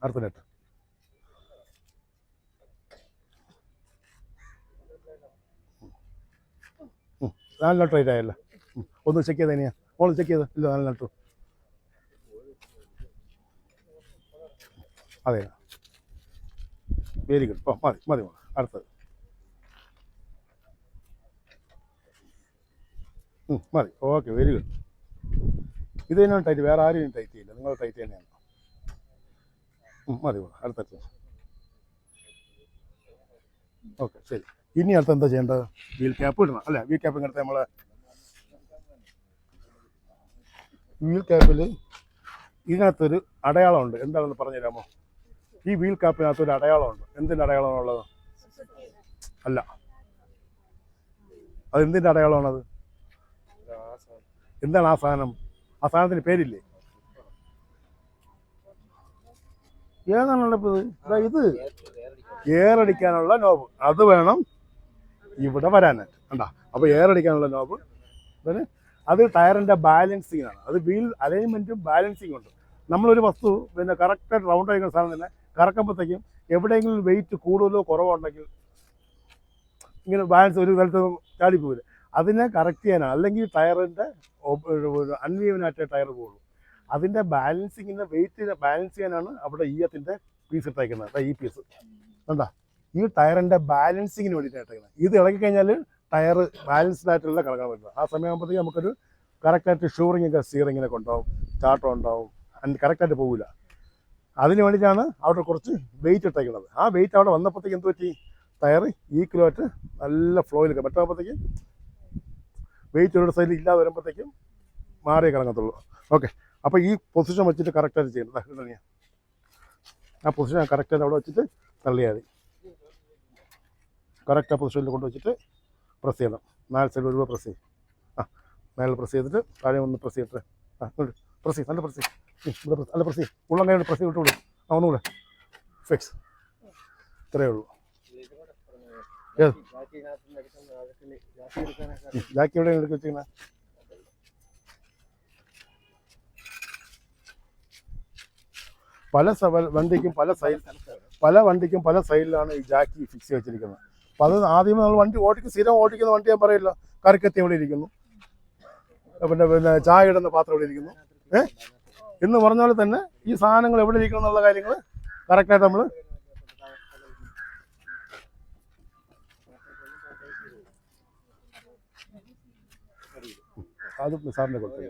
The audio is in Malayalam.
അടുത്ത നെറ്റ്. നാല് നെറ്റ് റൈറ്റ് ആയല്ലോ. ഒന്ന് ചെക്ക് ചെയ്ത് തന്നെയാ മോള് ചെക്ക് ചെയ്ത് ഇല്ല 4 നെറ്റ്. അതെ വെരി ഗുഡ്. മതി മതി മോള്. അടുത്തത് മതി. Okay very good. ഇത് തന്നെയാണ് ടൈറ്റ്, വേറെ ആരും ടൈറ്റ് ചെയ്യില്ല, നിങ്ങൾ ടൈറ്റ് തന്നെയാണ്. മതി മോള്. അടുത്ത. ഓക്കെ ശരി. ഇനി അടുത്ത് എന്താ ചെയ്യേണ്ടത്? വീൽ ക്യാപ്പ് ഇടണം അല്ലേ? വീൽ ക്യാപ്പ് ഇങ്ങനത്തെ നമ്മൾ വീൽ ക്യാപ്പിൽ ഇതിനകത്തൊരു അടയാളമുണ്ട്. എന്താണെന്ന് പറഞ്ഞു തരാമോ? ഈ വീൽ ക്യാപ്പിനകത്തൊരു അടയാളമുണ്ട്. എന്തിൻ്റെ അടയാളമാണുള്ളത്? അല്ല, അതെന്തിൻ്റെ അടയാളമാണത്? എന്താണ് ആ സാധനം? ആ സാധനത്തിന് പേരില്ലേ? ഏതാണുള്ളത്? ഇത് എയർ അടിക്കാനുള്ള നോബ്. അത് വേണം ഇവിടെ വരാനായിട്ട്. കണ്ടാ? അപ്പോൾ എയർ അടിക്കാനുള്ള നോബ്. അത് ടയറിൻ്റെ ബാലൻസിങ്ങാണ്. അത് വീൽ അലൈൻമെൻറ്റും ബാലൻസിങ്ങും ഉണ്ട്. നമ്മളൊരു വസ്തു പിന്നെ കറക്റ്റായിട്ട് റൗണ്ട് ആയിരിക്കുന്ന സാധനം തന്നെ കറക്കുമ്പോഴത്തേക്കും എവിടെയെങ്കിലും വെയിറ്റ് കൂടുതലോ കുറവോ ഉണ്ടെങ്കിൽ ഇങ്ങനെ ബാലൻസ് ഒരു സ്ഥലത്ത് ചാടിപ്പോവില്ല. അതിനെ കറക്റ്റ് ചെയ്യാനാണ്. അല്ലെങ്കിൽ ടയറിൻ്റെ അൺവീവനായിട്ടേ ടയർ പോകുള്ളൂ. അതിൻ്റെ ബാലൻസിങ്ങിൻ്റെ വെയിറ്റിനെ ബാലൻസ് ചെയ്യാനാണ് അവിടെ ഈയത്തിൻ്റെ പീസ് ഇട്ടേക്കുന്നത്. ഈ പീസ് കണ്ടാ? ഈ ടയറിൻ്റെ ബാലൻസിങ്ങിന് വേണ്ടിയിട്ടാണ് ഇട്ടേക്കുന്നത്. ഇത് ഇളകി കഴിഞ്ഞാൽ ടയർ ബാലൻസ്ഡ് ആയിട്ടുള്ള കറങ്ങാൻ പറ്റുന്നത്. ആ സമയമാകുമ്പോഴത്തേക്ക് നമുക്കൊരു കറക്റ്റായിട്ട് ഷൂറിങ്ങൊക്കെ സ്റ്റിയറിങ്ങിനൊക്കെ ഉണ്ടാവും, ചാട്ടം ഉണ്ടാവും, കറക്റ്റായിട്ട് പോകില്ല. അതിന് വേണ്ടിയിട്ടാണ് അവിടെ കുറച്ച് വെയിറ്റ് ഇട്ടേക്കുന്നത്. ആ വെയിറ്റ് അവിടെ വന്നപ്പോഴത്തേക്ക് എന്ത് പറ്റി? ടയർ ഈക്വലായിട്ട് നല്ല ഫ്ലോയിൽ മറ്റാകുമ്പോഴത്തേക്കും വെയിറ്റ് ഒരു സൈഡിൽ ഇല്ലാതെ വരുമ്പോഴത്തേക്കും മാറിയേ കറങ്ങത്തുള്ളൂ. ഓക്കെ. അപ്പോൾ ഈ പൊസിഷൻ വെച്ചിട്ട് കറക്റ്റായിട്ട് ചെയ്യണം. ആ പൊസിഷൻ കറക്റ്റായിട്ട് അവിടെ വെച്ചിട്ട് തള്ളിയാൽ മതി. കറക്റ്റ് ആ പൊസിഷനിൽ കൊണ്ടുവച്ചിട്ട് പ്രസ് ചെയ്യണം. 4 സൈഡ് ഒരു പ്രസ് ചെയ്യും. മേലെ പ്രസ് ചെയ്തിട്ട് താഴെ ഒന്ന് പ്രസ് ചെയ്തിട്ട് പ്രസ് ചെയ്യും. നല്ല പ്രസ് ചെയ്യും. നല്ല പ്രസ് ചെയ്യും. ഉള്ളം കൈ പ്രസ് ചെയ്തിട്ട് വിടും. ഒന്നുകൂടെ ഫിക്സ്. ഇത്രയേ ഉള്ളൂ. ജാക്കി എവിടെയാണ് എടുക്കി വെച്ചിരിക്കുന്നത്? പല വണ്ടിക്കും പല സൈഡിലാണ് ഈ ജാക്കി ഫിക്സ് ചെയ്ത് വെച്ചിരിക്കുന്നത്. അപ്പോൾ അത് ആദ്യമേ നമ്മൾ വണ്ടി സ്ഥിരം ഓടിക്കുന്ന വണ്ടി ഞാൻ പറയില്ല. കറിക്കത്തി എവിടെ ഇരിക്കുന്നു, പിന്നെ ചായ ഇടുന്ന പാത്രം എവിടെ ഇരിക്കുന്നു, എന്ന് പറഞ്ഞ പോലെ തന്നെ ഈ സാധനങ്ങൾ എവിടെ ഇരിക്കണം എന്നുള്ള കാര്യങ്ങൾ കറക്റ്റായിട്ട് നമ്മൾ അത് സാറിനെ കൊടുത്തു.